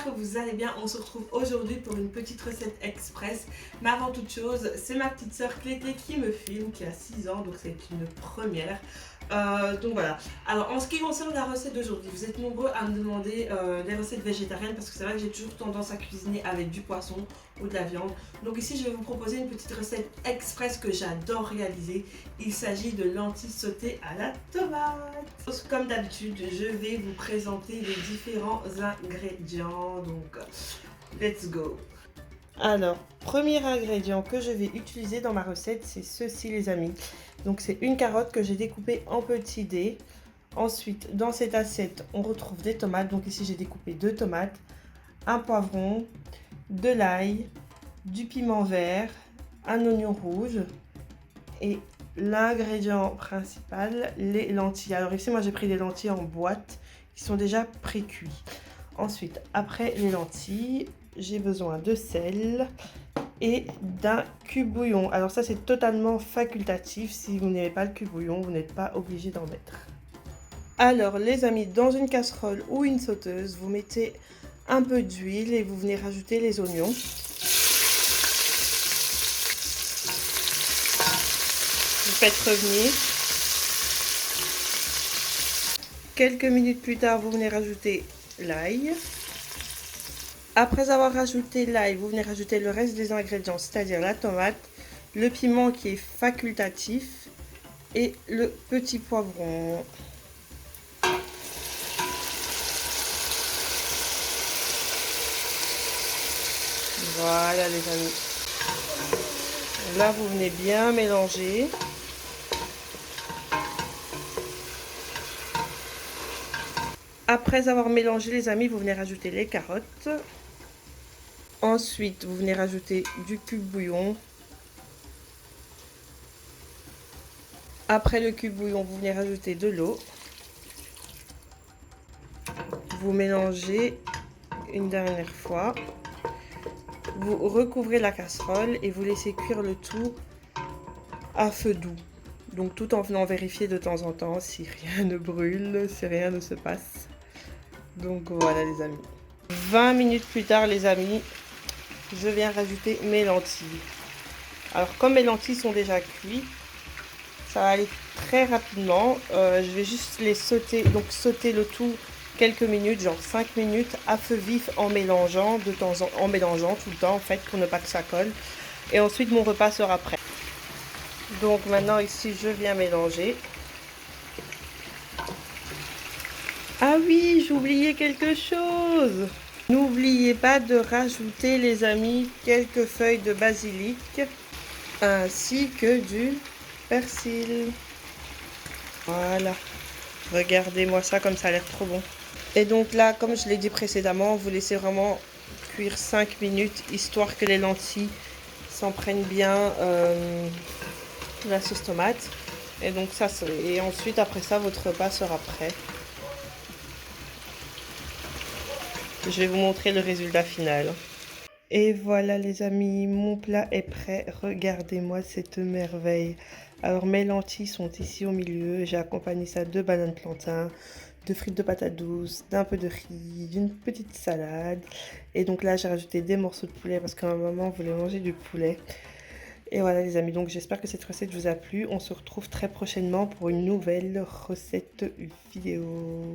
que vous allez bien. On se retrouve aujourd'hui pour une petite recette express. Mais avant toute chose, c'est ma petite sœur Clété qui me filme, qui a 6 ans, donc c'est une première. Donc voilà. Alors en ce qui concerne la recette d'aujourd'hui, vous êtes nombreux à me demander des recettes végétariennes parce que c'est vrai que j'ai toujours tendance à cuisiner avec du poisson ou de la viande. Donc ici je vais vous proposer une petite recette express que j'adore réaliser. Il s'agit de lentilles sautées à la tomate. Comme d'habitude, je vais vous présenter les différents ingrédients. Donc let's go. Alors, premier ingrédient que je vais utiliser dans ma recette, c'est ceci les amis. Donc c'est une carotte que j'ai découpée en petits dés. Ensuite, dans cette assiette, on retrouve des tomates. Donc ici, j'ai découpé 2 tomates, un poivron, de l'ail, du piment vert, un oignon rouge et l'ingrédient principal, les lentilles. Alors ici, moi j'ai pris des lentilles en boîte qui sont déjà pré-cuits. Ensuite, après les lentilles, j'ai besoin de sel et d'un cube bouillon. Alors ça, c'est totalement facultatif. Si vous n'aimez pas le cube bouillon, vous n'êtes pas obligé d'en mettre. Alors les amis, dans une casserole ou une sauteuse, vous mettez un peu d'huile et vous venez rajouter les oignons. Vous faites revenir. Quelques minutes plus tard, vous venez rajouter l'ail. Après avoir rajouté l'ail, vous venez rajouter le reste des ingrédients, c'est-à-dire la tomate, le piment qui est facultatif et le petit poivron. Voilà les amis. Là, vous venez bien mélanger. Après avoir mélangé les amis, vous venez rajouter les carottes. Ensuite, vous venez rajouter du cube bouillon. Après le cube bouillon, vous venez rajouter de l'eau. Vous mélangez une dernière fois. Vous recouvrez la casserole et vous laissez cuire le tout à feu doux. Donc tout en venant vérifier de temps en temps si rien ne brûle, si rien ne se passe. Donc voilà les amis. 20 minutes plus tard les amis, je viens rajouter mes lentilles. Alors comme mes lentilles sont déjà cuites, ça va aller très rapidement. Je vais juste les sauter, donc sauter le tout quelques minutes, genre 5 minutes à feu vif en mélangeant en mélangeant tout le temps en fait pour ne pas que ça colle. Et ensuite mon repas sera prêt. Donc maintenant ici je viens mélanger. Ah oui, j'ai oublié quelque chose. N'oubliez pas de rajouter les amis quelques feuilles de basilic ainsi que du persil. Voilà. Regardez-moi ça comme ça a l'air trop bon. Et donc là, comme je l'ai dit précédemment, vous laissez vraiment cuire 5 minutes histoire que les lentilles s'en prennent bien la sauce tomate. Et donc ça, et ensuite après ça, votre repas sera prêt. Je vais vous montrer le résultat final. Et voilà les amis, mon plat est prêt. Regardez-moi cette merveille. Alors mes lentilles sont ici au milieu. J'ai accompagné ça de bananes plantains, de frites de patates douces, d'un peu de riz, d'une petite salade. Et donc là j'ai rajouté des morceaux de poulet parce que ma maman voulait manger du poulet. Et voilà les amis, donc j'espère que cette recette vous a plu. On se retrouve très prochainement pour une nouvelle recette vidéo.